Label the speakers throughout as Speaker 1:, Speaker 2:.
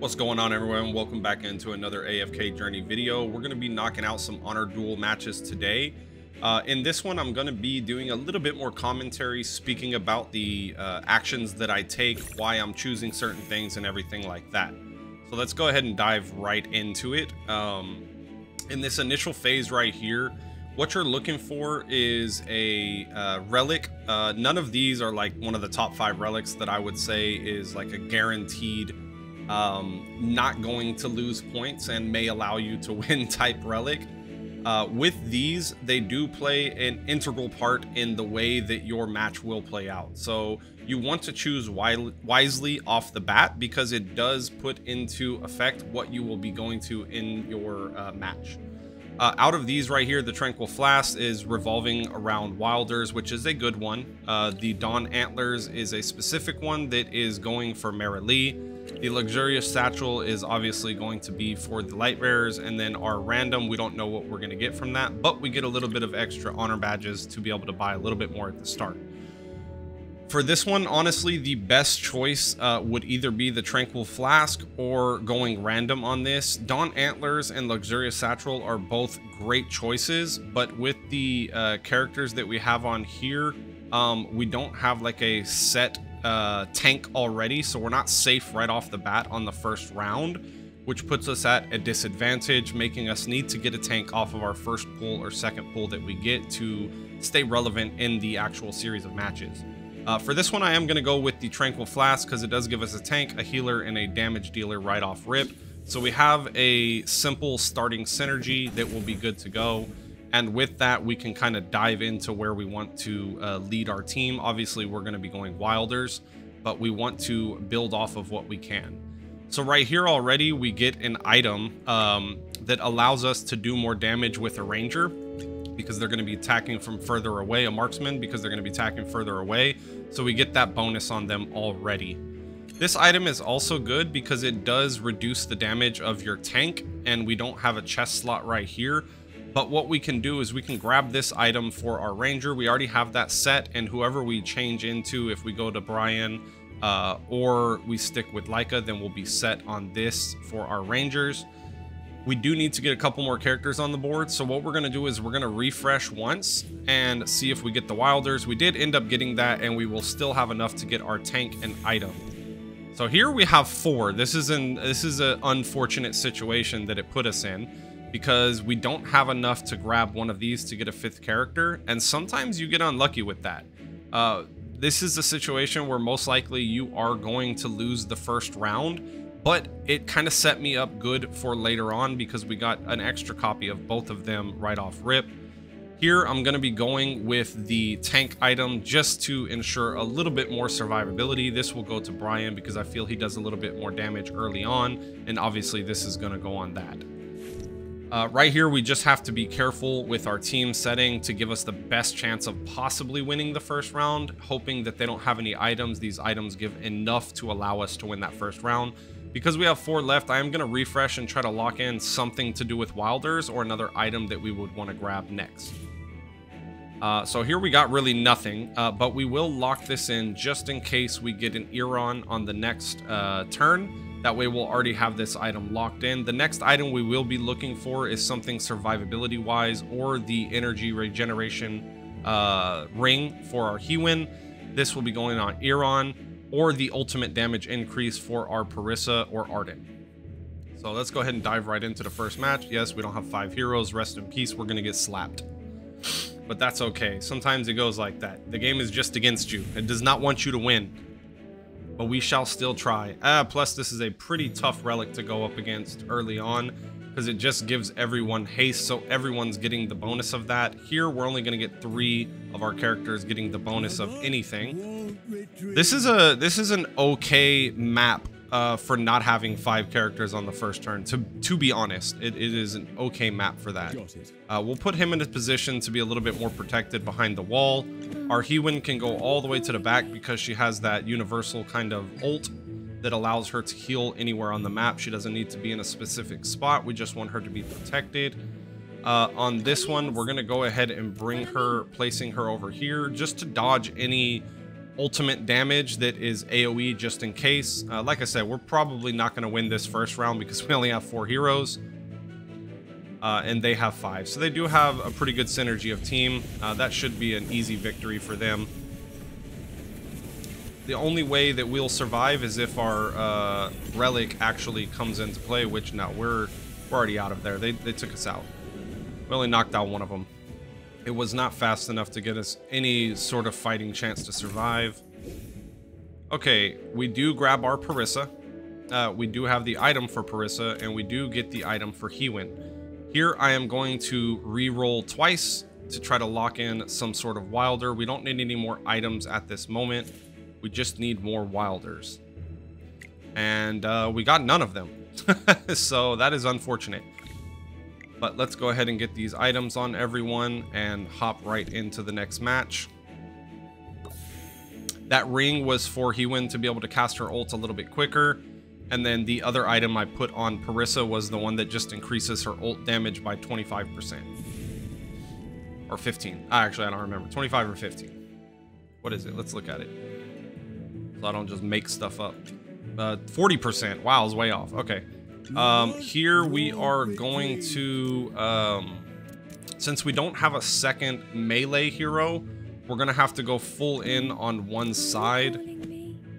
Speaker 1: What's going on, everyone? Welcome back into another AFK journey video. We're going to be knocking out some honor duel matches today. In this one, I'm going to be doing a little bit more commentary, speaking about the actions that I take, why I'm choosing certain things and everything like that. So let's go ahead and dive right into it. In this initial phase right here, what you're looking for is a relic. None of these are like one of the top 5 relics that I would say is like a guaranteed not going to lose points and may allow you to win type relic. With these, they do play an integral part in the way that your match will play out. So you want to choose wisely off the bat, because it does put into effect what you will be going to in your match. Out of these right here, the Tranquil Flask is revolving around Wilders, which is a good one. The Dawn Antlers is a specific one that is going for Mara Lee. The Luxurious Satchel is obviously going to be for the Light Bearers, and then our random, we don't know what we're going to get from that, but we get a little bit of extra honor badges to be able to buy a little bit more at the start. For this one, honestly, the best choice would either be the Tranquil Flask or going random on this. Dawn Antlers and Luxurious Satchel are both great choices, but with the characters that we have on here, we don't have like a set tank already, so we're not safe right off the bat on the first round, which puts us at a disadvantage, making us need to get a tank off of our first pull or second pull that we get to stay relevant in the actual series of matches. For this one, I am going to go with the Tranquil Flask because it does give us a tank, a healer, and a damage dealer right off rip. So we have a simple starting synergy that will be good to go. And with that, we can kind of dive into where we want to lead our team. Obviously, we're going to be going Wilders, but we want to build off of what we can. So right here already, we get an item that allows us to do more damage with a Ranger, because they're going to be attacking from further away, a Marksman because they're going to be attacking further away. So we get that bonus on them already. This item is also good because it does reduce the damage of your tank, and we don't have a chest slot right here. But what we can do is we can grab this item for our Ranger. We already have that set, and whoever we change into, if we go to Brian or we stick with Leica, then we'll be set on this for our Rangers. We do need to get a couple more characters on the board, so what we're going to do is we're going to refresh once and see if we get the Wilders. We did end up getting that, and we will still have enough to get our tank and item. So here we have 4. This is an unfortunate situation that it put us in, because we don't have enough to grab one of these to get a 5th character, and sometimes you get unlucky with that. This is a situation where most likely you are going to lose the first round, but it kind of set me up good for later on because we got an extra copy of both of them right off rip. Here I'm going to be going with the tank item just to ensure a little bit more survivability. This will go to Brian because I feel he does a little bit more damage early on, and obviously this is going to go on that. Right here, we just have to be careful with our team setting to give us the best chance of possibly winning the first round, hoping that they don't have any items. These items give enough to allow us to win that first round. Because we have 4 left, I am going to refresh and try to lock in something to do with Wilders or another item that we would want to grab next. So here we got really nothing, but we will lock this in just in case we get an Eron on the next turn. That way we'll already have this item locked in. The next item we will be looking for is something survivability wise, or the energy regeneration ring for our Hewin. This will be going on Eron, or the ultimate damage increase for our Parissa or Arden. So let's go ahead and dive right into the first match. Yes, we don't have 5 heroes. Rest in peace. We're going to get slapped. But that's okay. Sometimes it goes like that. The game is just against you. It does not want you to win. But we shall still try. Plus, this is a pretty tough relic to go up against early on, because it just gives everyone haste, so everyone's getting the bonus of that. Here, we're only going to get 3 of our characters getting the bonus of anything. This is an okay map for not having 5 characters on the first turn. To be honest, it is an okay map for that. We'll put him in a position to be a little bit more protected behind the wall. Our Hewin can go all the way to the back because she has that universal kind of ult that allows her to heal anywhere on the map. She doesn't need to be in a specific spot. We just want her to be protected. On this one, we're going to go ahead and bring her, placing her over here just to dodge any ultimate damage that is AoE just in case. Like I said, we're probably not going to win this first round because we only have 4 heroes. And they have 5. So they do have a pretty good synergy of team. That should be an easy victory for them. The only way that we'll survive is if our relic actually comes into play, which no, we're already out of there. They took us out. We only knocked out one of them. It was not fast enough to get us any sort of fighting chance to survive. Okay, we do grab our Parissa. We do have the item for Parissa, and we do get the item for Hewin. Here I am going to re-roll twice to try to lock in some sort of Wilder. We don't need any more items at this moment. We just need more Wilders. And we got none of them. So that is unfortunate. But let's go ahead and get these items on everyone and hop right into the next match. That ring was for Hewin to be able to cast her ult a little bit quicker. And then the other item I put on Parissa was the one that just increases her ult damage by 25%. Or 15. Actually, I don't remember. 25 or 15. What is it? Let's look at it. So I don't just make stuff up. 40%. Wow, I was way off. Okay. Here we are going to... since we don't have a second melee hero, we're going to have to go full in on one side,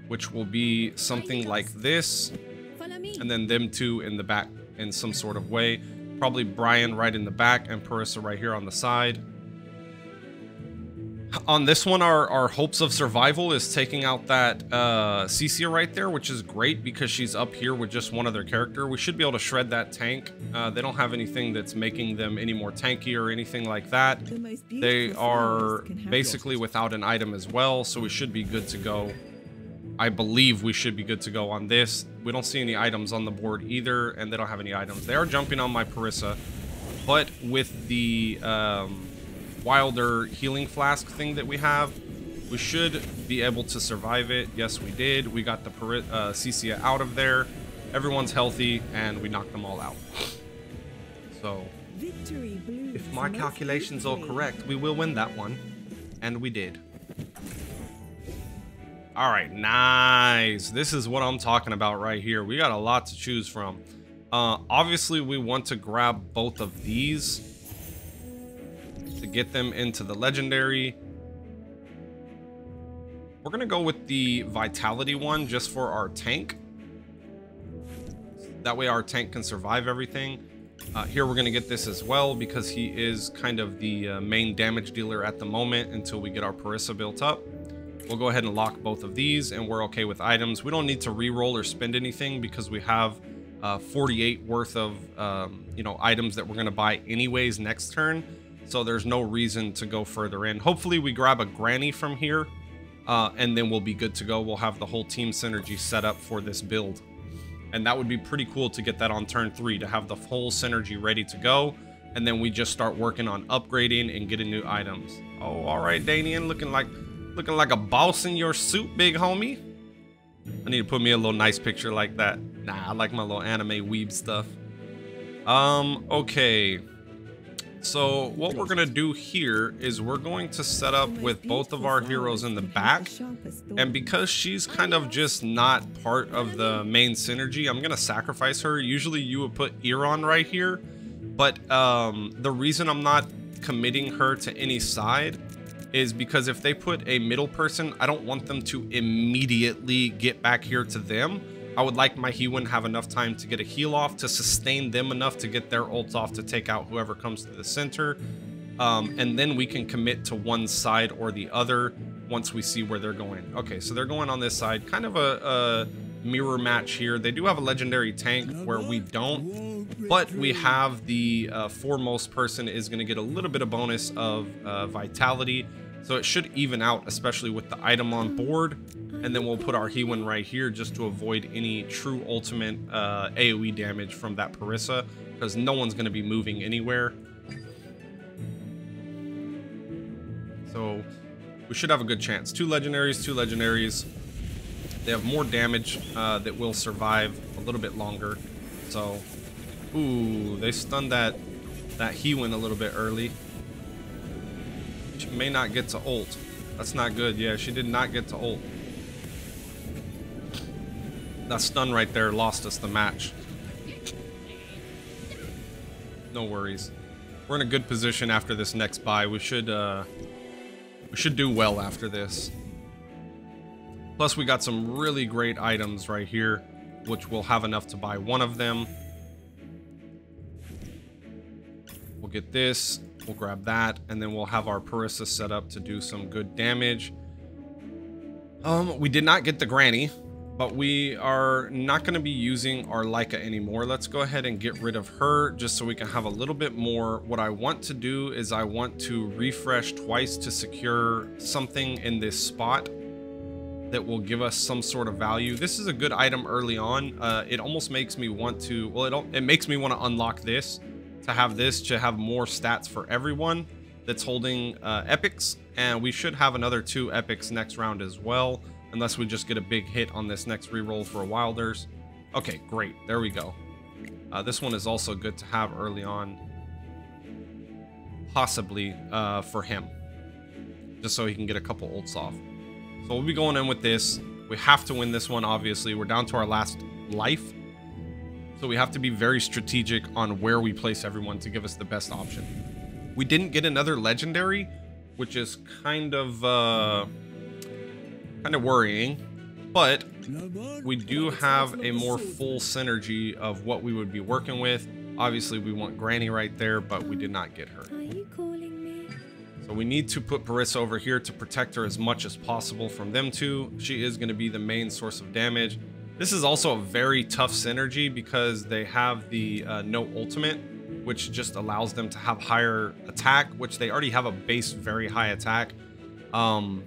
Speaker 1: which will be something like this, and then them two in the back in some sort of way. Probably Brian right in the back and Parissa right here on the side. On this one, our hopes of survival is taking out that Cecia right there, which is great because she's up here with just one other character. We should be able to shred that tank. They don't have anything that's making them any more tanky or anything like that. They are basically without an item as well, so we should be good to go. I believe we should be good to go on this. We don't see any items on the board either, and they don't have any items. They are jumping on my Parissa, but with the Wilder healing flask thing that we have, we should be able to survive it. Yes, we did. We got the Cecia out of there. Everyone's healthy, and we knocked them all out. So, if my calculations are correct, we will win that one. And we did. Alright, nice. This is what I'm talking about right here. We got a lot to choose from. Obviously, we want to grab both of these to get them into the legendary. We're gonna go with the vitality one just for our tank. That way our tank can survive everything. Here we're gonna get this as well because he is kind of the main damage dealer at the moment until we get our Parissa built up. We'll go ahead and lock both of these, and we're okay with items. We don't need to re-roll or spend anything because we have 48 worth of items that we're gonna buy anyways next turn. So there's no reason to go further in. Hopefully we grab a granny from here, and then we'll be good to go. We'll have the whole team synergy set up for this build. And that would be pretty cool to get that on turn 3, to have the whole synergy ready to go. And then we just start working on upgrading and getting new items. Oh, all right, Danian, looking like a boss in your suit, big homie. I need to put me a little nice picture like that. Nah, I like my little anime weeb stuff. Okay. So what we're gonna do here is we're going to set up with both of our heroes in the back, and because she's kind of just not part of the main synergy, I'm gonna sacrifice her. Usually you would put Iran right here, but the reason I'm not committing her to any side is because if they put a middle person, I don't want them to immediately get back here to them. I would like my Hewin have enough time to get a heal off, to sustain them enough to get their ult off to take out whoever comes to the center. And then we can commit to one side or the other once we see where they're going. Okay, so they're going on this side. Kind of a mirror match here. They do have a legendary tank where we don't, but we have the foremost person is going to get a little bit of bonus of vitality. So it should even out, especially with the item on board. And then we'll put our Hewin right here just to avoid any true ultimate AoE damage from that Parissa, because no one's going to be moving anywhere. So we should have a good chance. Two legendaries. They have more damage that will survive a little bit longer. So, ooh, they stunned that Hewin a little bit early. She may not get to ult. That's not good. Yeah, she did not get to ult. That stun right there lost us the match. No worries. We're in a good position after this next buy. We should do well after this. Plus, we got some really great items right here, which we'll have enough to buy one of them. We'll get this. We'll grab that, and then we'll have our Parissa set up to do some good damage. We did not get the Granny, but we are not going to be using our Leica anymore. Let's go ahead and get rid of her just so we can have a little bit more. What I want to do is I want to refresh twice to secure something in this spot that will give us some sort of value. This is a good item early on. It almost makes me want to, well, it makes me want to unlock this, to have more stats for everyone that's holding epics, and we should have another 2 epics next round as well, unless we just get a big hit on this next reroll for a Wilders. Okay, great, there we go. This one is also good to have early on, possibly for him, just so he can get a couple ults off. So we'll be going in with this. We have to win this one, obviously. We're down to our last life, so we have to be very strategic on where we place everyone to give us the best option. We didn't get another legendary, which is kind of worrying, but we do have a more full synergy of what we would be working with. Obviously, we want Granny right there, but we did not get her.
Speaker 2: Are you calling me?
Speaker 1: So we need to put Parissa over here to protect her as much as possible from them two. She is going to be the main source of damage. This is also a very tough synergy because they have the no ultimate, which just allows them to have higher attack, which they already have a base very high attack. I'm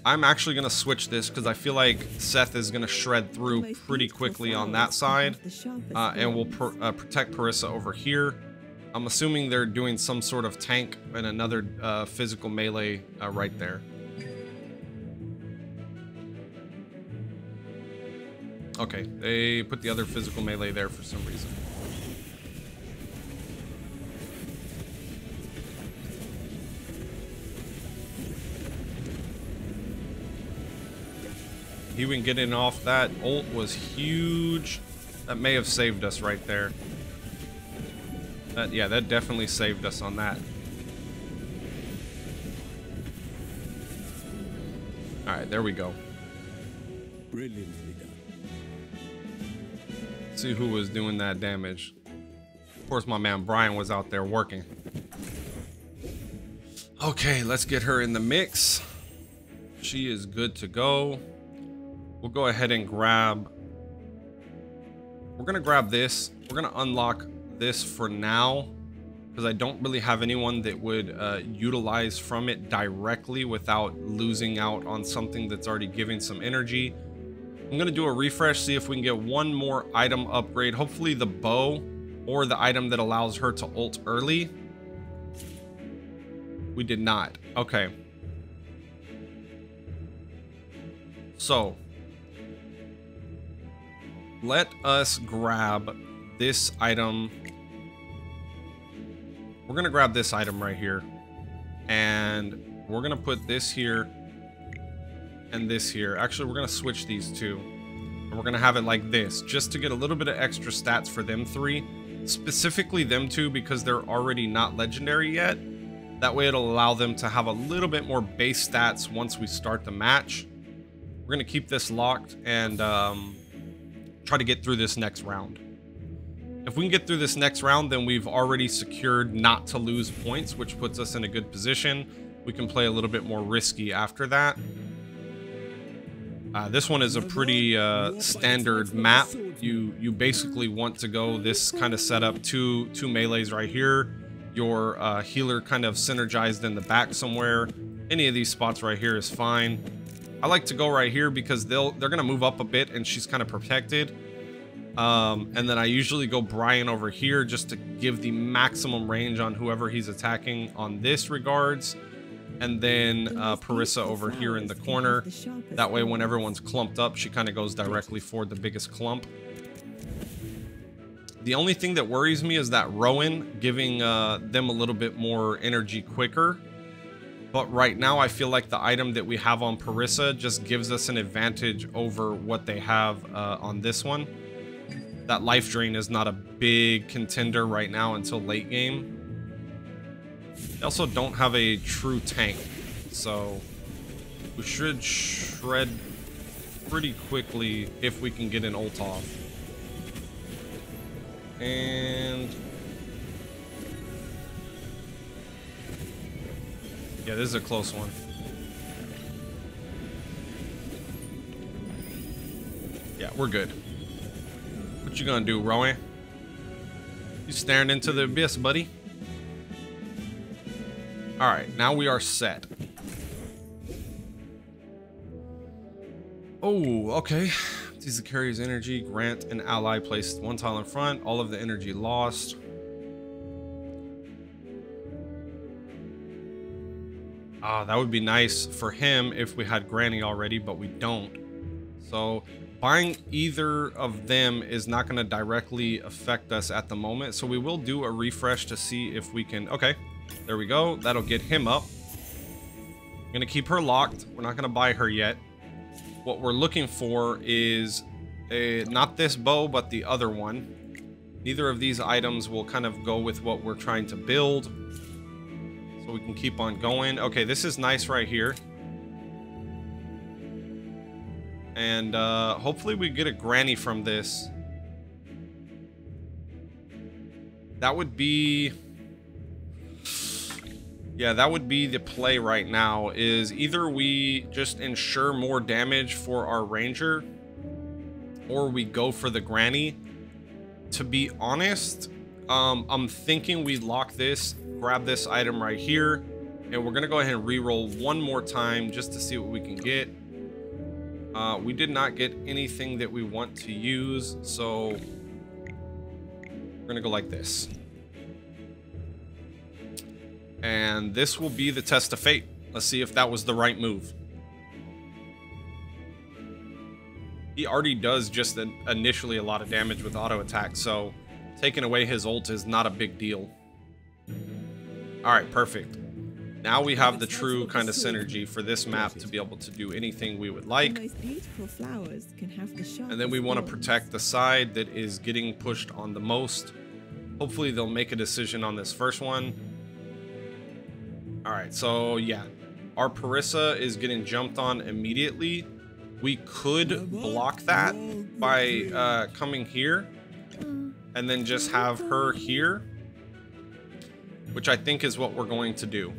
Speaker 1: actually going to switch this because I feel like Seth is going to shred through pretty quickly on that side, and we'll protect Parissa over here. I'm assuming they're doing some sort of tank and another physical melee right there. Okay, they put the other physical melee there for some reason. Even getting off that ult was huge. That may have saved us right there. Yeah, that definitely saved us on that. All right, there we go.
Speaker 3: Brilliantly done.
Speaker 1: See who was doing that damage. Of course, my man Brian was out there working. Okay, let's get her in the mix. She is good to go. We'll go ahead and grab... We're going to grab this. We're going to unlock this for now, because I don't really have anyone that would utilize from it directly without losing out on something that's already giving some energy. I'm going to do a refresh, see if we can get one more item upgrade. Hopefully the bow or the item that allows her to ult early. We did not. Okay. So let us grab this item. We're gonna grab this item right here, and we're gonna put this here and this here. Actually, we're gonna switch these two, and we're gonna have it like this, just to get a little bit of extra stats for them three, specifically them two, because they're already not legendary yet. That way it'll allow them to have a little bit more base stats once we start the match. We're gonna keep this locked and try to get through this next round. If we can get through this next round, then we've already secured not to lose points, which puts us in a good position. We can play a little bit more risky after that. This one is a pretty standard map. You basically want to go this kind of setup, two melees right here, your healer kind of synergized in the back somewhere. Any of these spots right here is fine. I like to go right here because they're gonna move up a bit and she's kind of protected. And then I usually go Brian over here just to give the maximum range on whoever he's attacking on this regards. And then Parissa over here in the corner. That way when everyone's clumped up, she kind of goes directly for the biggest clump. The only thing that worries me is that Rowan giving them a little bit more energy quicker. But right now, I feel like the item that we have on Parissa just gives us an advantage over what they have on this one. That life drain is not a big contender right now until late game. They also don't have a true tank, so we should shred pretty quickly if we can get an ult off. And yeah, this is a close one. Yeah, we're good. What you gonna do, Rowan? You staring into the abyss, buddy? Alright, now we are set. Oh, okay. These carries energy. Grant an ally placed one tile in front. All of the energy lost. Ah, that would be nice for him if we had Granny already, but we don't. So buying either of them is not going to directly affect us at the moment. So we will do a refresh to see if we can. Okay, there we go. That'll get him up. I'm going to keep her locked. We're not going to buy her yet. What we're looking for is not this bow, but the other one. Neither of these items will kind of go with what we're trying to build. So we can keep on going. Okay, this is nice right here. And hopefully we get a granny from this. That would be... yeah, that would be the play right now, is either we just ensure more damage for our ranger, or we go for the granny. To be honest, I'm thinking we lock this, grab this item right here, and we're gonna go ahead and re-roll one more time just to see what we can get. We did not get anything that we want to use, so we're gonna go like this. And this will be the test of fate. Let's see if that was the right move. He already does just initially a lot of damage with auto attack, so taking away his ult is not a big deal. Alright, perfect. Now we have the true kind of synergy for this map to be able to do anything we would like. And then we want to protect the side that is getting pushed on the most. Hopefully they'll make a decision on this first one. Alright, so yeah. Our Parissa is getting jumped on immediately. We could block that by coming here and then just have her here, which I think is what we're going to do.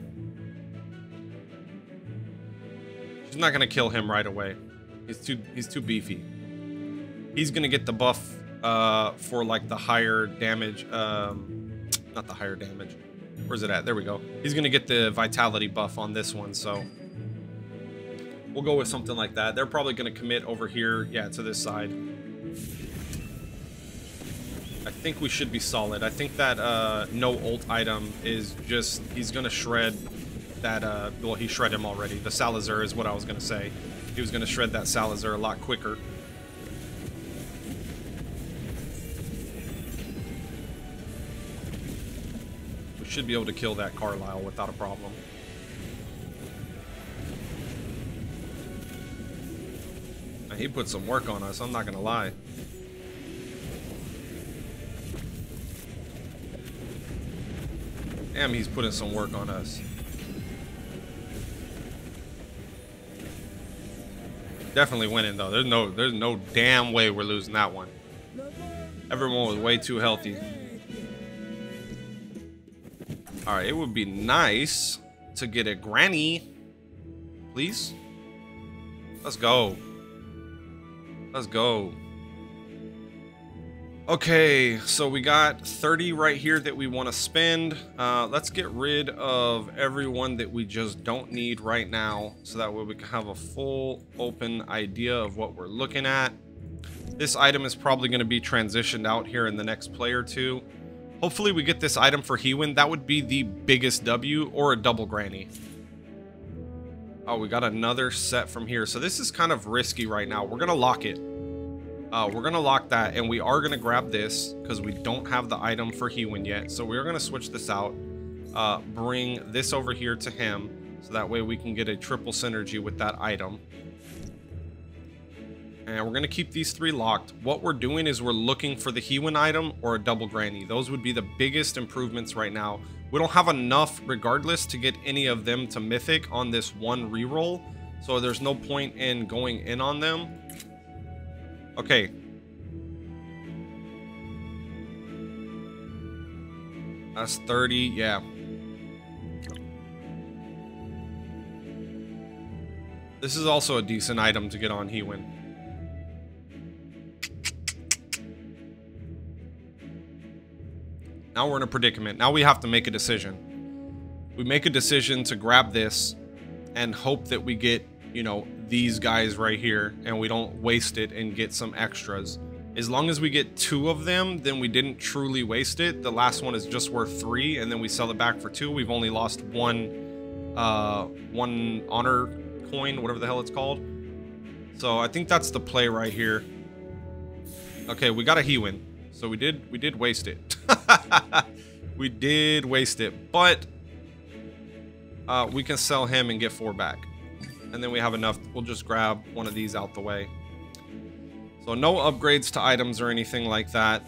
Speaker 1: She's not gonna kill him right away. He's too beefy. He's gonna get the buff for like the higher damage. Not the higher damage. Where's it at? There we go. He's gonna get the vitality buff on this one, so we'll go with something like that. They're probably gonna commit over here, yeah, to this side. I think we should be solid. I think that no ult item is just, he's gonna shred that, well, he shredded him already. The Salazar is what I was gonna say. He was gonna shred that Salazar a lot quicker. We should be able to kill that Carlisle without a problem. And he put some work on us, I'm not gonna lie. Damn, he's putting some work on us. Definitely winning though. There's no damn way we're losing that one. Everyone was way too healthy. All right, it would be nice to get a granny, please. Let's go. Let's go. Okay, so we got 30 right here that we want to spend. Let's get rid of everyone that we just don't need right now, so that way we can have a full open idea of what we're looking at. This item is probably going to be transitioned out here in the next play or two. Hopefully we get this item for Hewin. That would be the biggest W, or a double granny. Oh, we got another set from here. So this is kind of risky right now. We're going to lock it. We're going to lock that, and we are going to grab this because we don't have the item for Hewin yet. So we're going to switch this out, bring this over here to him. So that way we can get a triple synergy with that item. And we're going to keep these 3 locked. What we're doing is we're looking for the Hewin item or a double granny. Those would be the biggest improvements right now. We don't have enough regardless to get any of them to mythic on this one reroll. So there's no point in going in on them. Okay. That's 30, yeah. This is also a decent item to get on Hewin. Now we're in a predicament. Now we have to make a decision. We make a decision to grab this and hope that we get, you know, these guys right here and we don't waste it and get some extras. As long as we get 2 of them, then we didn't truly waste it. The last one is just worth 3 and then we sell it back for 2. We've only lost one honor coin, whatever the hell it's called. So I think that's the play right here. Okay, we got a Hewin. So we did waste it. We did waste it, but we can sell him and get 4 back. And then we have enough. We'll just grab one of these out the way. So no upgrades to items or anything like that.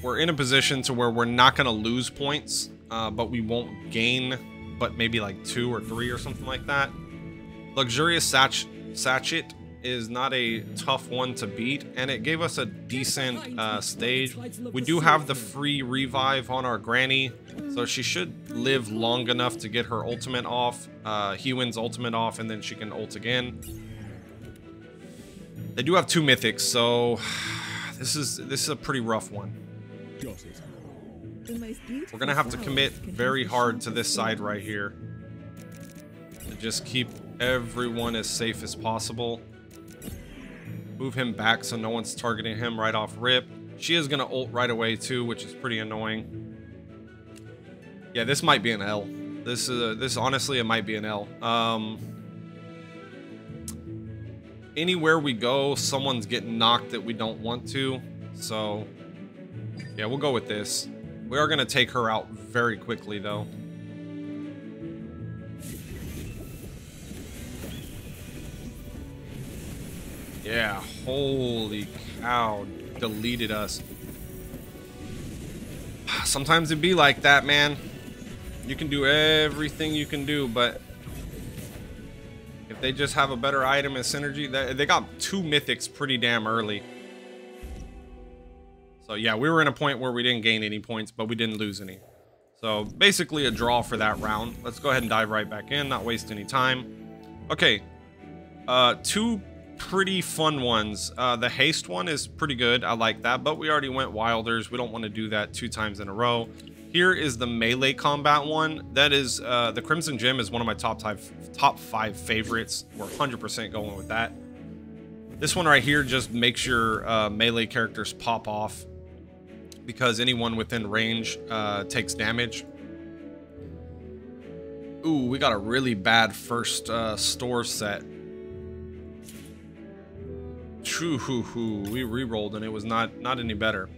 Speaker 1: We're in a position to where we're not going to lose points, but we won't gain, but maybe like 2 or 3 or something like that. Luxurious Sachet is not a tough one to beat, and it gave us a decent stage. We do have the free revive on our granny, so she should live long enough to get her ultimate off, Hewin's ultimate off, and then she can ult again. They do have 2 mythics, so this is a pretty rough one. We're gonna have to commit very hard to this side right here to just keep everyone as safe as possible. Move him back so no one's targeting him right off rip. She is gonna ult right away too, which is pretty annoying. Yeah, this might be an L. This honestly, it might be an L. Anywhere we go, someone's getting knocked that we don't want to. So yeah, we'll go with this. We are gonna take her out very quickly though. Yeah, holy cow, deleted us. Sometimes it be like that, man. You can do everything you can do, but if they just have a better item and synergy, they got 2 mythics pretty damn early. So yeah, we were in a point where we didn't gain any points, but we didn't lose any. So basically a draw for that round. Let's go ahead and dive right back in, not waste any time. Okay, 2 pretty fun ones. The haste one is pretty good. I like that, but we already went wilders. We don't want to do that 2 times in a row. Here is the melee combat one. That is the Crimson Gem is one of my top 5 favorites. We're 100% going with that. This one right here just makes your melee characters pop off because anyone within range takes damage. Ooh, we got a really bad first store set. We re-rolled and it was not any better.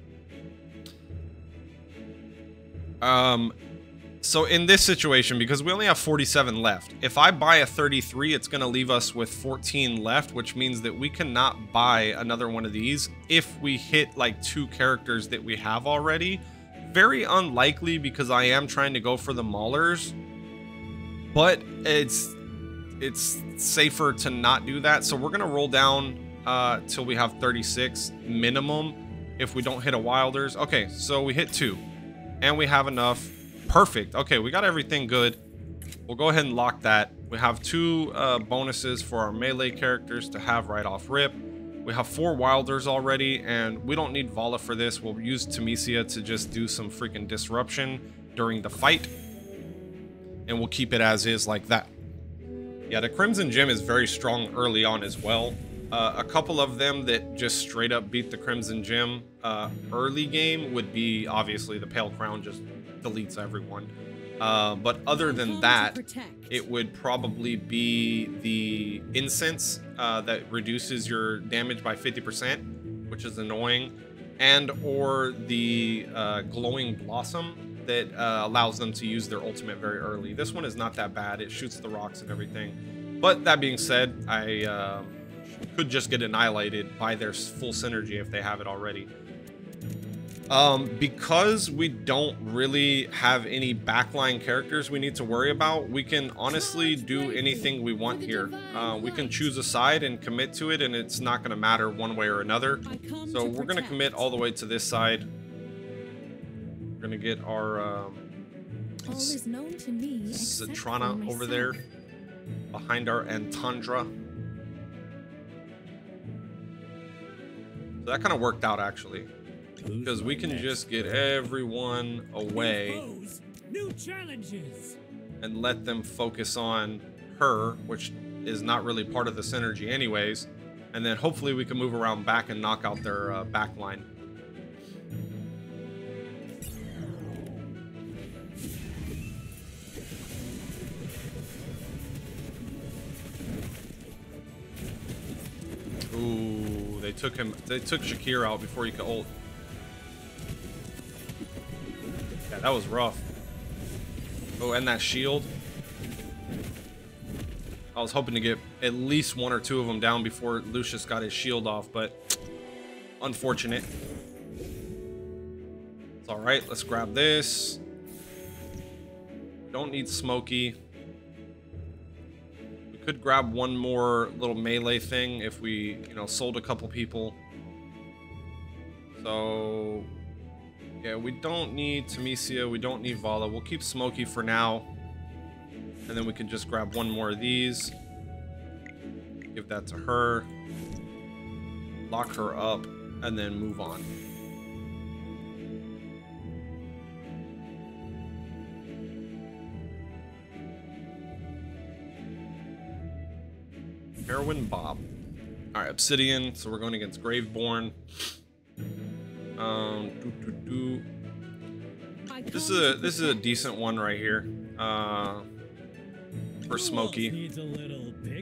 Speaker 1: So in this situation, because we only have 47 left, if I buy a 33, it's going to leave us with 14 left, which means that we cannot buy another one of these if we hit like 2 characters that we have already. Very unlikely because I am trying to go for the maulers, but it's safer to not do that. So we're going to roll down till we have 36 minimum if we don't hit a wilders. Okay, so we hit 2 and we have enough. Perfect. Okay, we got everything good. We'll go ahead and lock that. We have 2 bonuses for our melee characters to have right off rip. We have 4 wilders already, and we don't need Vala for this. We'll use Temesia to just do some freaking disruption during the fight, and we'll keep it as is like that. Yeah, the Crimson Gem is very strong early on as well. A couple of them that just straight up beat the Crimson Gem early game would be obviously the Pale Crown just deletes everyone. But other than that, it would probably be the Incense that reduces your damage by 50%, which is annoying, and or the Glowing Blossom, that allows them to use their ultimate very early. This one is not that bad. It shoots the rocks and everything. But that being said, I could just get annihilated by their full synergy if they have it already. Because we don't really have any backline characters we need to worry about, we can honestly do anything we want here. We can choose a side and commit to it, and it's not going to matter one way or another. So we're going to commit all the way to this side. We're going to get our Citrana over there behind our Antandra. So that kind of worked out, actually. Because we can just get everyone away and let them focus on her, which is not really part of the synergy anyways. And then hopefully we can move around back and knock out their back line. Ooh, they took Shakir out before he could ult. Yeah, that was rough. Oh, and that shield. I was hoping to get at least one or two of them down before Lucius got his shield off, but unfortunate. It's all right. Let's grab this. Don't need Smokey. We could grab one more little melee thing if we, sold a couple people. So yeah, we don't need Tamesia, we don't need Vala. We'll keep Smokey for now. And then we can just grab one more of these. Give that to her. Lock her up, and then move on. Heroin Bob. Alright, Obsidian, so we're going against Graveborn. This is a decent one right here. For Smokey.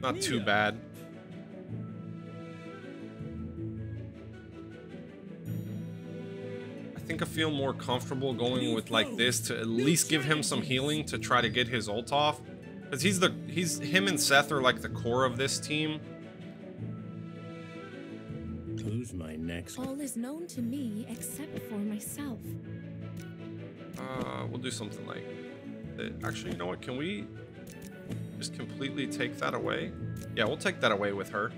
Speaker 1: Not too bad. I think I feel more comfortable going with like this to at least give him some healing to try to get his ult off. Because him and Seth are like the core of this team.
Speaker 3: Who's my next?
Speaker 2: All is known to me except for myself.
Speaker 1: We'll do something like that. Actually, you know what? Can we just completely take that away? Yeah, we'll take that away with her.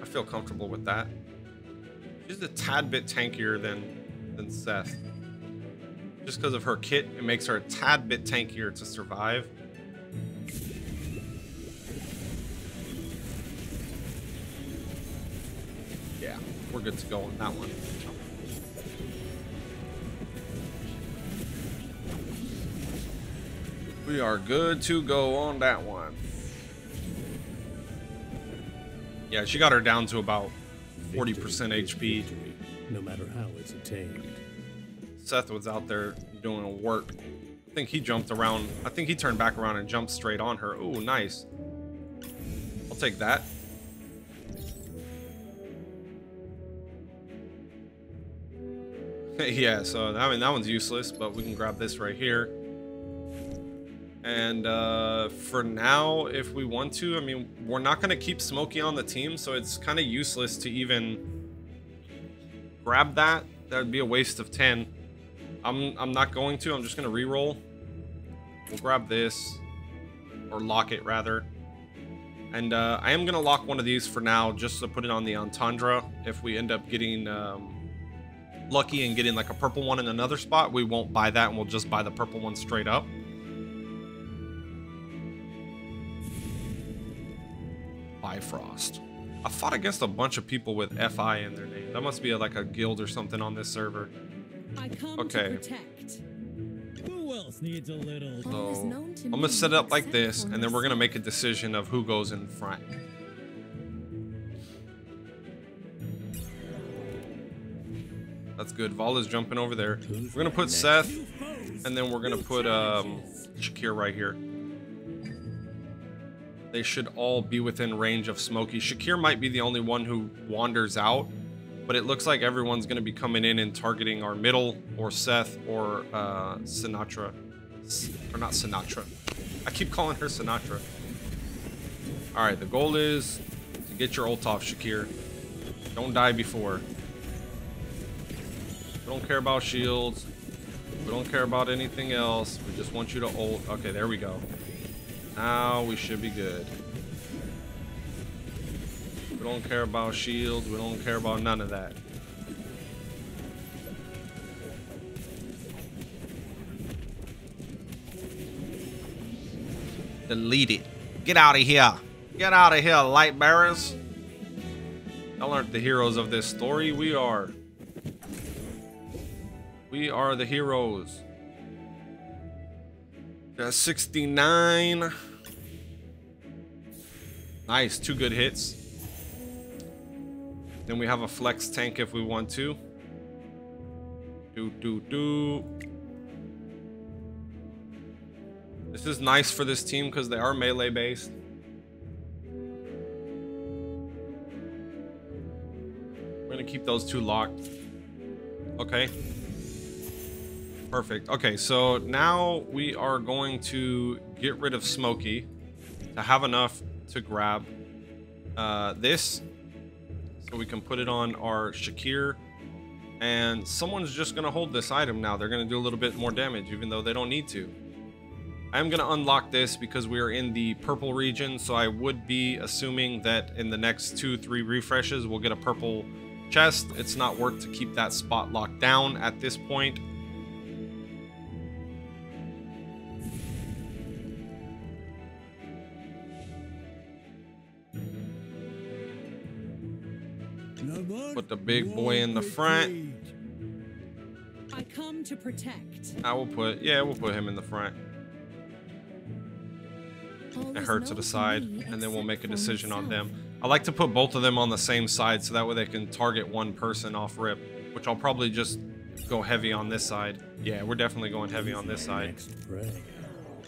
Speaker 1: I feel comfortable with that. She's a tad bit tankier than Seth. Just because of her kit, it makes her a tad bit tankier to survive. Yeah, we're good to go on that one. We are good to go on that one. Yeah, she got her down to about 40% HP.
Speaker 3: No matter how it's attained.
Speaker 1: Seth was out there doing work. I think he jumped around. I think he turned back around and jumped straight on her. Ooh, nice. I'll take that. Yeah, so I mean that one's useless, but we can grab this right here. And for now, if we want to, I mean, we're not going to keep Smokey on the team, so it's kind of useless to even grab that. That would be a waste of 10. I'm not going to. I'm just going to reroll. We'll grab this, or lock it rather. And I am going to lock one of these for now, just to put it on the Entendre. If we end up getting lucky and getting like a purple one in another spot, we won't buy that, and we'll just buy the purple one straight up. Bifrost. I fought against a bunch of people with FI in their name. That must be like a guild or something on this server. Okay.
Speaker 4: Who else needs a little?
Speaker 1: So I'm gonna set it up like this, and then we're gonna make a decision of who goes in front. That's good. Vala's jumping over there. We're gonna put Seth, and then we're gonna put Shakir right here. They should all be within range of Smokey. Shakir might be the only one who wanders out, but it looks like everyone's going to be coming in and targeting our middle or Seth or Sinatra. Or not Sinatra. I keep calling her Sinatra. All right, the goal is to get your ult off, Shakir. Don't die before. We don't care about shields. We don't care about anything else. We just want you to ult. Okay, there we go. Now we should be good. We don't care about shields. We don't care about none of that. Delete it. Get out of here. Get out of here, light bearers. Y'all aren't the heroes of this story. We are. We are the heroes. Got 69. Nice, 2 good hits. Then we have a flex tank if we want to. This is nice for this team because they are melee based. We're gonna keep those 2 locked. Okay. Perfect. Okay, so now we are going to get rid of Smokey to have enough to grab this. So we can put it on our Shakir. And someone's just going to hold this item now. They're going to do a little bit more damage, even though they don't need to. I'm going to unlock this because we are in the purple region. So I would be assuming that in the next 2-3 refreshes, we'll get a purple chest. It's not worth to keep that spot locked down at this point. Put the big boy in the front.
Speaker 2: I come to protect.
Speaker 1: We'll put him in the front. And her to the side, and then we'll make a decision on them. I like to put both of them on the same side so that way they can target one person off rip, which I'll probably just go heavy on this side. Yeah, we're definitely going heavy on this side.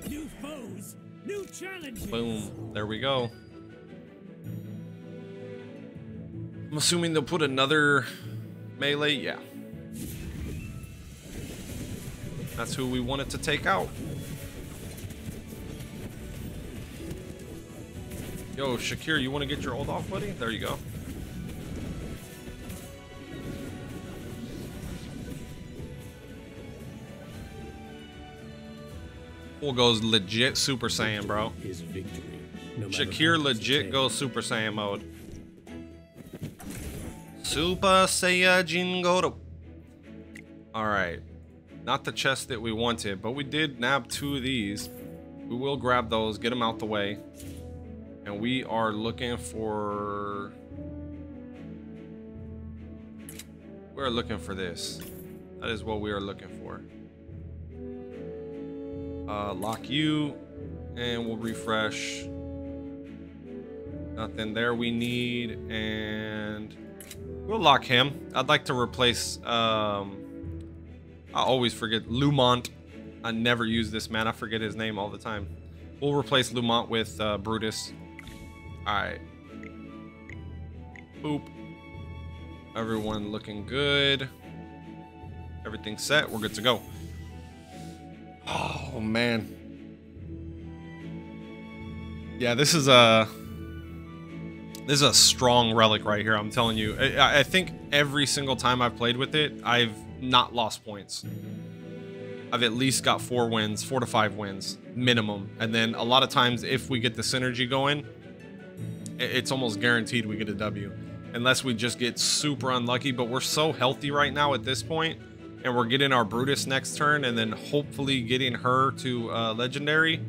Speaker 4: New foes, new challenges.
Speaker 1: Boom, there we go. I'm assuming they'll put another melee. Yeah. That's who we wanted to take out. Yo, Shakir, you want to get your ult off, buddy? There you go. Full goes legit Super Saiyan, bro. Shakir legit goes Super Saiyan mode. Super Saiyajin Goto. Alright. Not the chest that we wanted, but we did nab 2 of these. We will grab those, get them out the way. And we are looking for... We're looking for this. That is what we are looking for. Lock you. And we'll refresh. Nothing there we need. And... we'll lock him. I'd like to replace, I always forget, Lumont. I never use this man. I forget his name all the time. We'll replace Lumont with Brutus. Alright. Boop. Everyone looking good. Everything's set. We're good to go. Oh, man. Yeah, this is a strong relic right here, I'm telling you. I think every single time I've played with it, I've not lost points. I've at least got 4 wins, 4 to 5 wins, minimum. And then a lot of times, if we get the synergy going, it's almost guaranteed we get a W. Unless we just get super unlucky, but we're so healthy right now at this point, and we're getting our Brutus next turn, and then hopefully getting her to Legendary.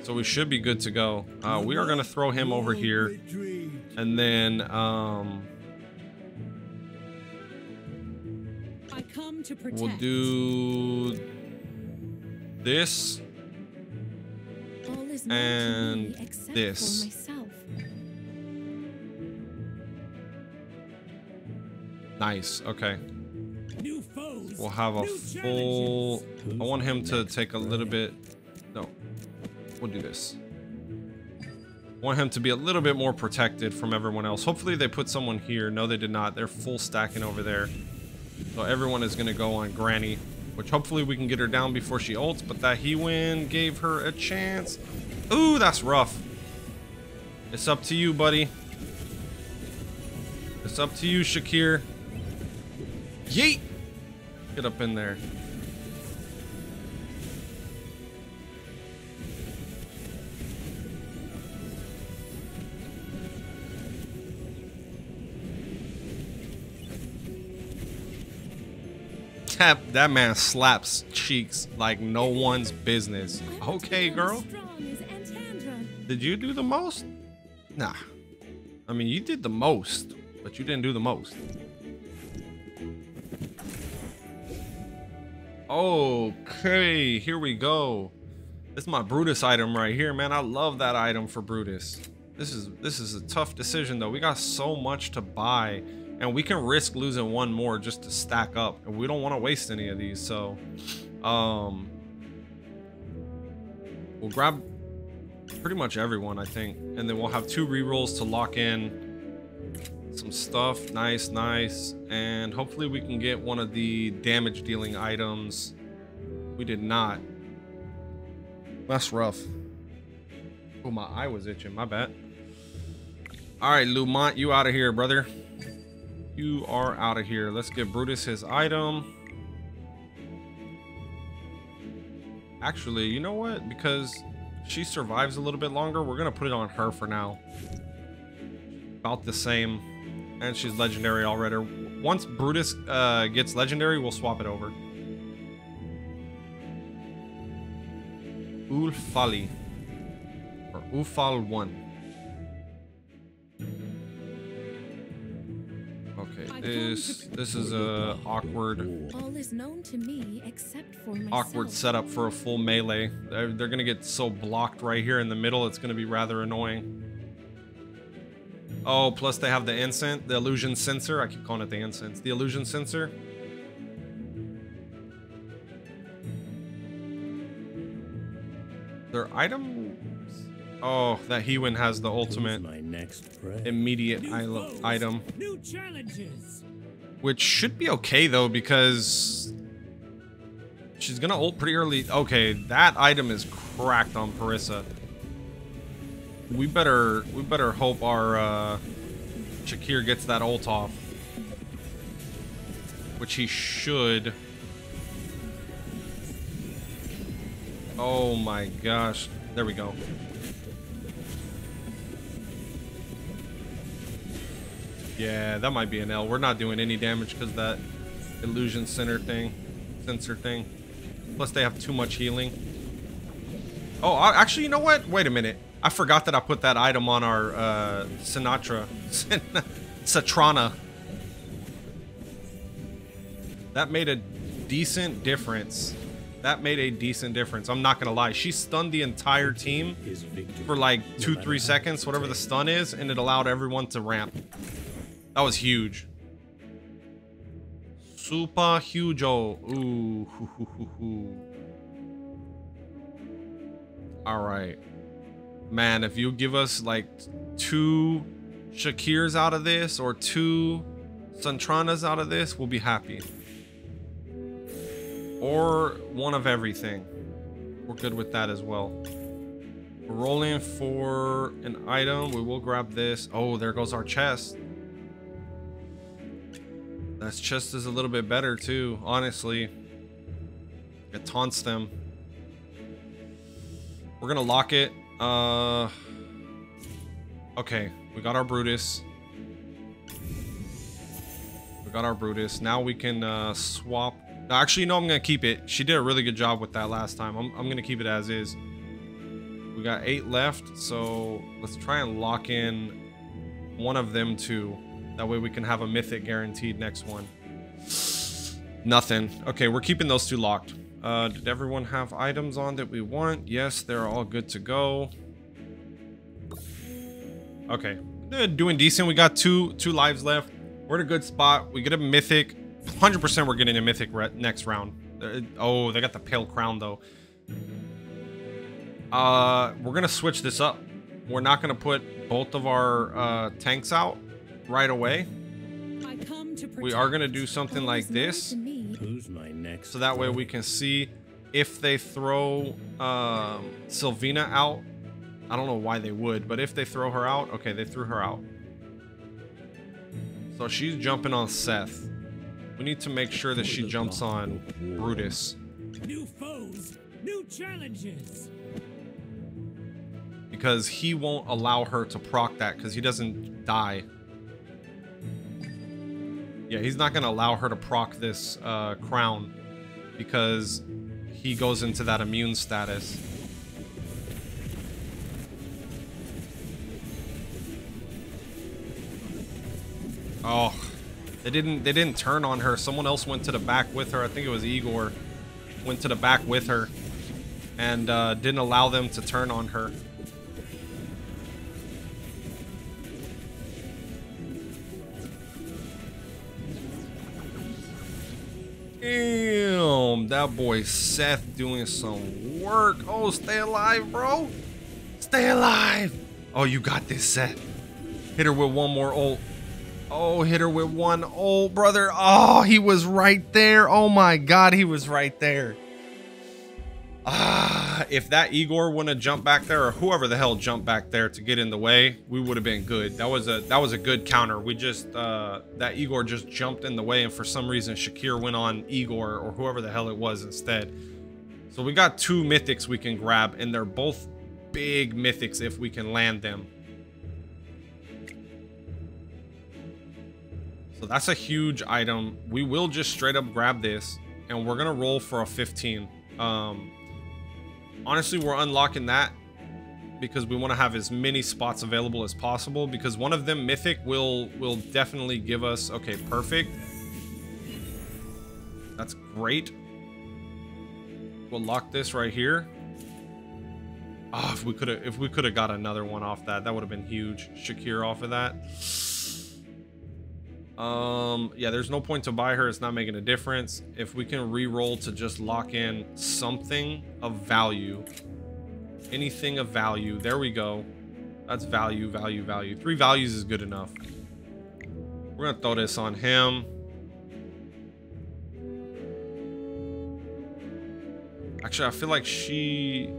Speaker 1: So we should be good to go. We are going to throw him over here. And then, we'll do this and this. Nice, okay. We'll have a full... I want him to take a little bit... No. We'll do this. Want him to be a little bit more protected from everyone else. Hopefully they put someone here. No, they did not. They're full stacking over there. So everyone is going to go on Granny, which hopefully we can get her down before she ults, but that He-Win gave her a chance. Ooh, that's rough. It's up to you, buddy. It's up to you, Shakir. Yeet! Get up in there. That man slaps cheeks like no one's business. Okay, girl. Did you do the most? Nah. I mean, you did the most, but you didn't do the most. Okay, here we go. This is my Brutus item right here, man. I love that item for Brutus. This is a tough decision though. We got so much to buy. And we can risk losing one more just to stack up. And we don't want to waste any of these. So, we'll grab pretty much everyone, I think. And then we'll have 2 rerolls to lock in some stuff. Nice, nice. And hopefully we can get one of the damage dealing items. We did not. That's rough. Oh, my eye was itching. My bad. All right, Lumont, you out of here, brother. You are out of here. Let's give Brutus his item. Actually, you know what? Because she survives a little bit longer, we're gonna put it on her for now. About the same. And she's legendary already. Once Brutus gets legendary, we'll swap it over. Ulfali. Or Ufal 1. Okay, this is a awkward.
Speaker 5: All is known to me except for myself.
Speaker 1: Awkward setup for a full melee. They're gonna get so blocked right here in the middle. It's gonna be rather annoying. Oh, plus they have the incense, the illusion sensor. I keep calling it the incense. The illusion sensor. Their items. Oh, that He-Win has the ultimate immediate item.
Speaker 4: New challenges.
Speaker 1: Which should be okay though, because she's gonna ult pretty early. Okay, that item is cracked on Parissa. We better hope our Shakir gets that ult off, which he should. Oh my gosh, there we go. Yeah, that might be an L. We're not doing any damage because that illusion sensor thing. Plus they have too much healing. Oh, actually, you know what? Wait a minute. I forgot that I put that item on our Satrana. That made a decent difference. I'm not gonna lie. She stunned the entire team for like 2-3 seconds, whatever the stun is, and it allowed everyone to ramp. That was huge. Super huge. Oh, ooh. All right, man. If you give us like 2 Shakirs out of this or 2 Santranas out of this, we'll be happy. Or one of everything. We're good with that as well. We're rolling for an item. We will grab this. Oh, there goes our chest. That chest is a little bit better too, honestly. It taunts them. We're gonna lock it. Okay, we got our Brutus. Now we can swap. No, actually, no, I'm gonna keep it. She did a really good job with that last time. I'm gonna keep it as is. We got 8 left, so let's try and lock in one of them too. That way we can have a mythic guaranteed next one. Nothing. Okay, we're keeping those 2 locked. Did everyone have items on that we want? Yes, they're all good to go. Okay, doing decent. We got two lives left. We're in a good spot. We get a mythic. 100% we're getting a mythic next round. Oh, they got the pale crown though. We're gonna switch this up. we're not going to put both of our tanks out right away.
Speaker 2: I come to protect.
Speaker 1: We are going to do something like this.
Speaker 3: Who's my next?
Speaker 1: So that way we can see if they throw Sylvina out. I don't know why they would, but if they throw her out, okay, they threw her out. So she's jumping on Seth. We need to make sure that she jumps on Brutus.
Speaker 4: New foes, new challenges.
Speaker 1: Because he won't allow her to proc that because he doesn't die. Yeah, he's not going to allow her to proc this crown because he goes into that immune status. Oh, they didn't turn on her. Someone else went to the back with her. I think it was Igor. Went to the back with her and didn't allow them to turn on her. Damn, that boy Seth doing some work. Oh, stay alive, bro. Stay alive. Oh, you got this, Seth. Hit her with one more ult. Oh, hit her with one ult, brother. Oh, he was right there. Oh my God, he was right there. Ah, if that Igor wouldn't have jumped back there, or whoever the hell jumped back there to get in the way, we would have been good. That was a good counter. We just that Igor just jumped in the way, and for some reason Shakir went on Igor or whoever the hell it was instead. So we got two mythics we can grab, and they're both big mythics if we can land them. So that's a huge item. We will just straight up grab this, and we're gonna roll for a 15. Honestly, we're unlocking that because we want to have as many spots available as possible, because one of them mythic will definitely give us, okay, perfect. That's great. We'll lock this right here. Ah, if we could have got another one off that, that would have been huge. Shakir off of that. Yeah, there's no point to buy her. It's not making a difference. If we can re-roll to just lock in something of value, anything of value, there we go. That's value, value, value. 3 values is good enough. We're gonna throw this on him. Actually, I feel like she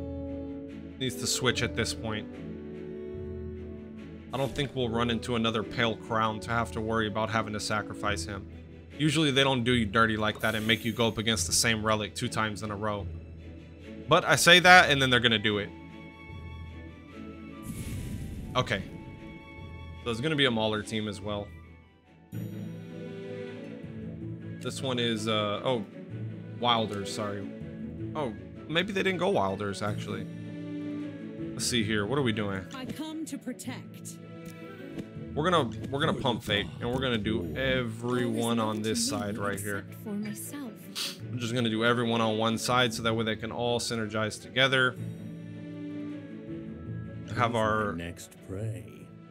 Speaker 1: needs to switch at this point. I don't think we'll run into another pale crown to have to worry about having to sacrifice him. Usually they don't do you dirty like that and make you go up against the same relic 2 times in a row. But I say that and then they're gonna do it. Okay. So there's gonna be a Mauler team as well. This one is, oh, Wilders, sorry. Oh, maybe they didn't go Wilders, actually. Let's see here. What are we doing?
Speaker 2: I come to protect.
Speaker 1: We're gonna pump fake, and we're gonna do everyone on this side right here.
Speaker 5: For myself.
Speaker 1: I'm just gonna do everyone on one side so that way they can all synergize together. Have our
Speaker 3: next prey.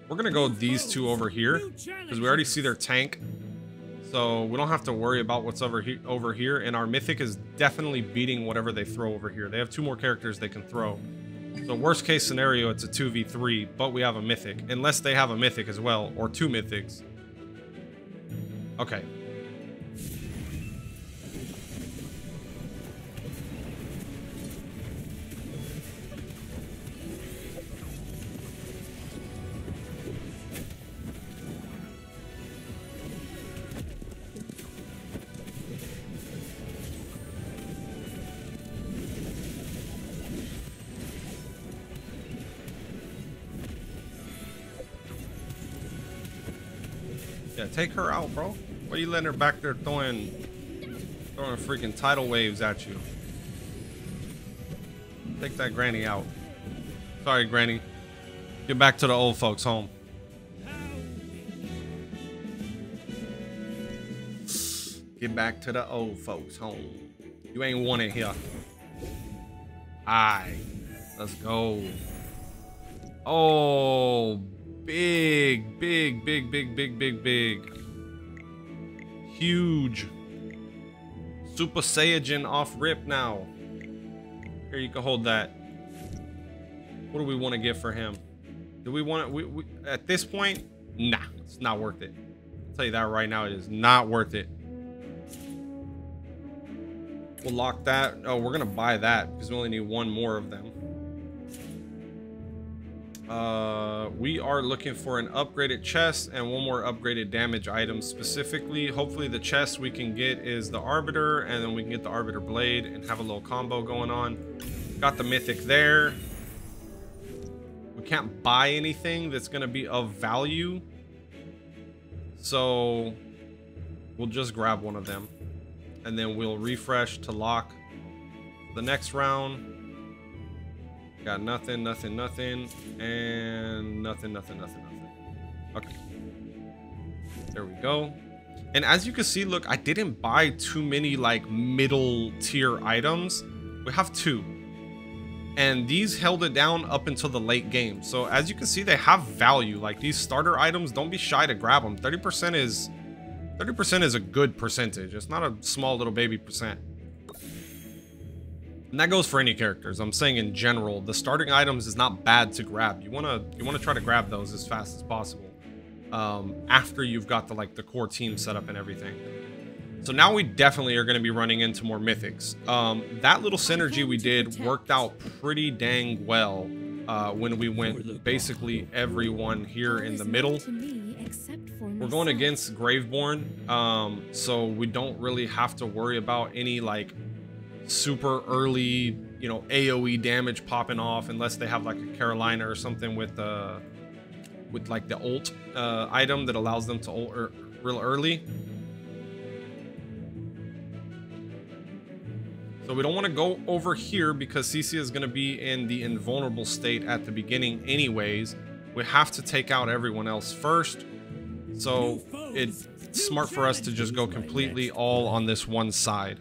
Speaker 1: We're gonna go these two over here because we already see their tank, so we don't have to worry about what's over here. And our mythic is definitely beating whatever they throw over here. They have 2 more characters they can throw. So worst case scenario, it's a 2v3, but we have a mythic. Unless they have a mythic as well, or 2 mythics. Okay. Yeah, take her out, bro. Why are you letting her back there throwing freaking tidal waves at you? Take that granny out. Sorry, granny. Get back to the old folks' home. Get back to the old folks' home. You ain't wanted here. Aye. Let's go. Oh, big, big, big, big, big, big, big. Huge. Super Saiyajin off rip now. Here, you can hold that. What do we want to get for him? Do we want it? We at this point, nah, it's not worth it. I'll tell you that right now. It is not worth it. We'll lock that. Oh, we're gonna buy that because we only need one more of them. We are looking for an upgraded chest and one more upgraded damage item specifically. Hopefully the chest we can get is the Arbiter, and then we can get the Arbiter Blade and have a little combo going on. Got the Mythic there. We can't buy anything that's going to be of value, so we'll just grab one of them, and then we'll refresh to lock the next round. Got nothing, nothing, nothing, and nothing, nothing, nothing, nothing. Okay. There we go. And as you can see, look, I didn't buy too many like middle tier items. We have 2. And these held it down up until the late game. So as you can see, they have value. Like these starter items, don't be shy to grab them. 30% is a good percentage. It's not a small little baby percent. And that goes for any characters. I'm saying in general, the starting items is not bad to grab. You wanna try to grab those as fast as possible. After you've got the core team set up and everything. So now we definitely are going to be running into more mythics. That little synergy we did worked out pretty dang well when we went basically everyone here in the middle. We're going against Graveborn, so we don't really have to worry about any like super early, you know, AoE damage popping off unless they have like a Carolina or something with like the ult item that allows them to ult real early. So we don't want to go over here because CC is going to be in the invulnerable state at the beginning anyways. We have to take out everyone else first. So it's smart for us to just go completely all on this one side.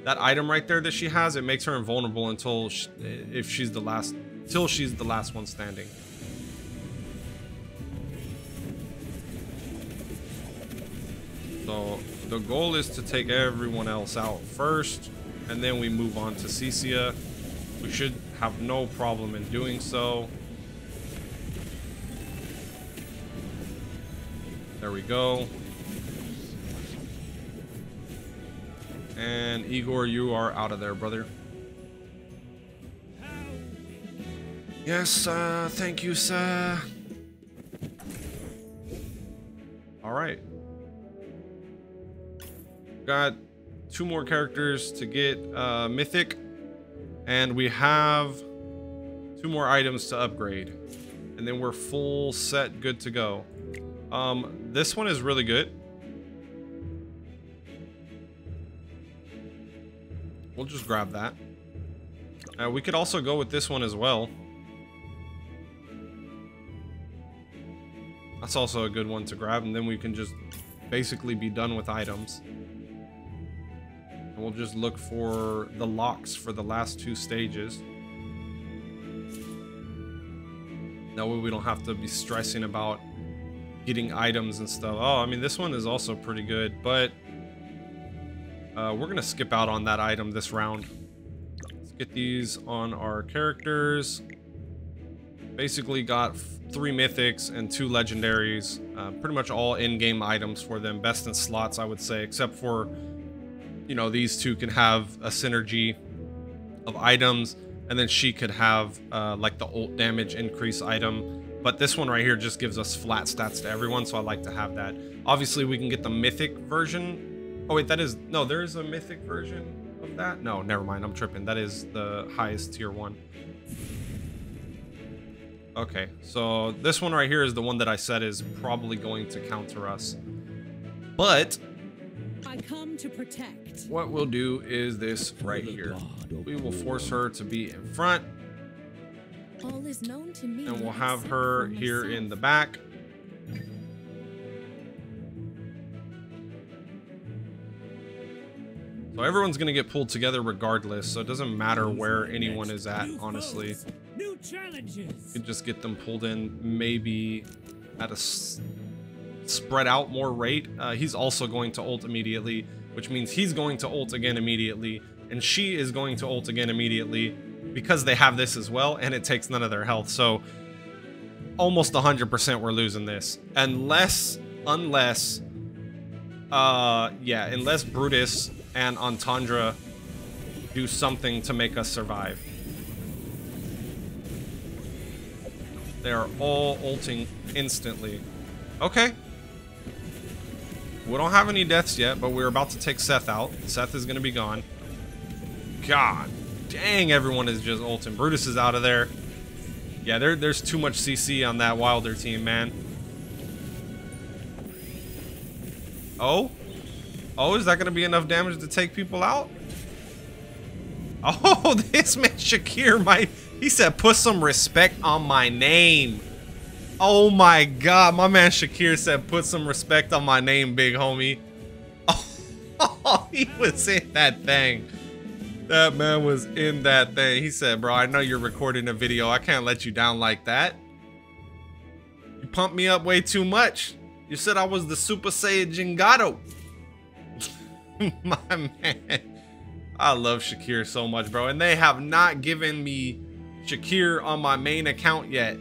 Speaker 1: That item right there that she has, it makes her invulnerable until she's the last one standing. So the goal is to take everyone else out first, and then we move on to Cecia. We should have no problem in doing so. There we go. And Igor, you are out of there, brother. Yes, thank you, sir. All right. Got 2 more characters to get mythic, and we have 2 more items to upgrade, and then we're full set, good to go. This one is really good. We'll just grab that. We could also go with this one as well. That's also a good one to grab, and then we can just basically be done with items. And we'll just look for the locks for the last 2 stages. That way we don't have to be stressing about getting items and stuff. Oh, I mean, this one is also pretty good, but we're gonna skip out on that item this round. Let's get these on our characters. Basically got 3 mythics and 2 legendaries, pretty much all in-game items for them, best in slots I would say, except for, you know, these 2 can have a synergy of items, and then she could have like the ult damage increase item, but this one right here just gives us flat stats to everyone, so I like to have that. Obviously we can get the mythic version. Oh wait, that is, no, there is a mythic version of that? No, never mind, I'm tripping. That is the highest tier one. Okay, so this one right here is the one that I said is probably going to counter us. But
Speaker 2: I come to protect.
Speaker 1: What we'll do is this right here. We will force her to be in front.
Speaker 5: All is known to me,
Speaker 1: and we'll have her here in the back. So everyone's gonna get pulled together regardless, so it doesn't matter where anyone is at, honestly.
Speaker 4: New challenges.
Speaker 1: You could just get them pulled in maybe at a spread out more rate. He's also going to ult immediately, which means he's going to ult again immediately, and she is going to ult again immediately. because they have this as well, and it takes none of their health. So almost 100% we're losing this. Unless Brutus and Entendre do something to make us survive. They are all ulting instantly. Okay. We don't have any deaths yet, but we're about to take Seth out. Seth is going to be gone. God dang, everyone is just ulting. Brutus is out of there. Yeah, there's too much CC on that Wilder team, man. Oh? Oh, is that going to be enough damage to take people out? Oh, this man Shakir, he said, put some respect on my name. Oh my God, my man Shakir said, put some respect on my name, big homie. Oh, he was in that thing. That man was in that thing. He said, bro, I know you're recording a video. I can't let you down like that. You pumped me up way too much. You said I was the Super Saiyan Gato. My man. I love Shakir so much, bro. And they have not given me Shakir on my main account yet.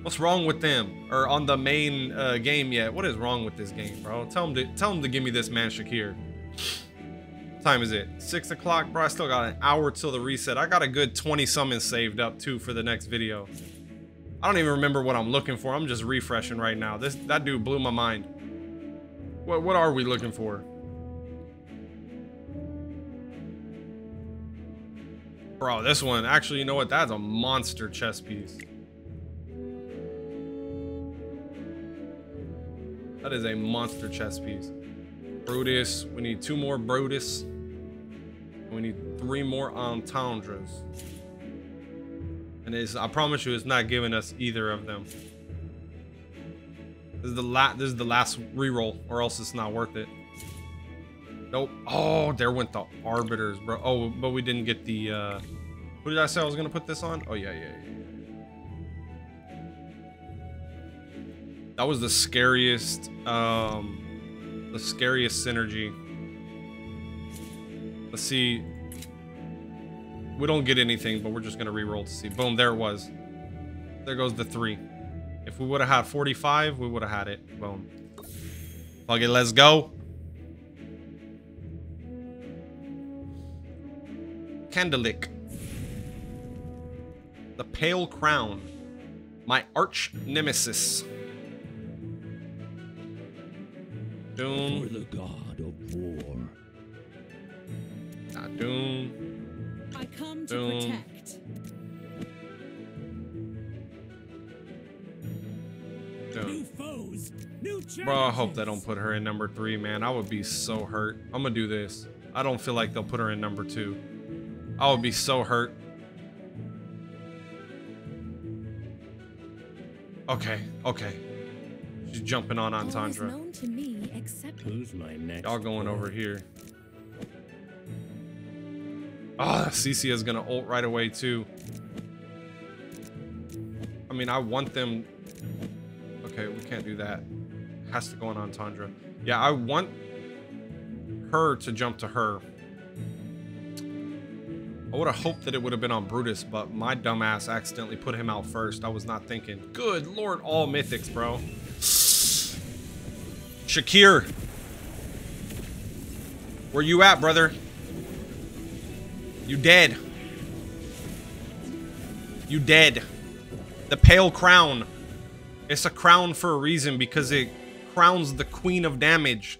Speaker 1: What's wrong with them? Or on the main game yet? What is wrong with this game, bro? Tell them to give me this man Shakir. What time is it? 6 o'clock, bro. I still got an hour till the reset. I got a good 20 summons saved up too for the next video. I don't even remember what I'm looking for. I'm just refreshing right now. That dude blew my mind. What are we looking for? Bro, this one, actually, you know what? That's a monster chess piece. That is a monster chess piece. Brutus. We need 2 more Brutus. We need 3 more Entendres. And I promise you, it's not giving us either of them. This is the last reroll, or else it's not worth it. Nope. Oh, there went the arbiters, bro. Oh, but we didn't get the who did I say I was gonna put this on? Oh yeah. That was the scariest synergy. Let's see. We don't get anything, but we're just gonna re-roll to see. Boom, there it was. There goes the 3. If we would have had 45, we would have had it. Boom. Okay, let's go. Candelic. The Pale Crown. My arch nemesis. Doom.
Speaker 3: For the god of war.
Speaker 1: Not Doom.
Speaker 2: I come to
Speaker 1: Doom.
Speaker 2: protect.
Speaker 4: New foes, new challenges.
Speaker 1: Bro, I hope they don't put her in number 3, man. I would be so hurt. I'm gonna do this. I don't feel like they'll put her in number 2. I would be so hurt. Okay. She's jumping on Entendre.
Speaker 5: Known to me except
Speaker 3: Who's my next?
Speaker 1: Y'all going over
Speaker 3: boy?
Speaker 1: here. Ah, CC is gonna ult right away too. I mean, I want them. Okay, we can't do that. It has to go on Entendre. Yeah, I want her to jump to her. I would have hoped that it would have been on Brutus, but my dumbass accidentally put him out first. I was not thinking. Good lord, all mythics, bro. Shakir. Where you at, brother? You dead. You dead. The Pale Crown. It's a crown for a reason, because it crowns the queen of damage.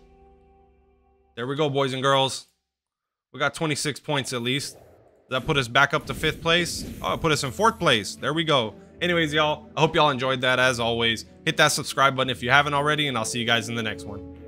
Speaker 1: There we go, boys and girls. We got 26 points at least. Does that put us back up to 5th place? Oh, it put us in 4th place. There we go. Anyways, y'all, I hope y'all enjoyed that as always. Hit that subscribe button if you haven't already, and I'll see you guys in the next one.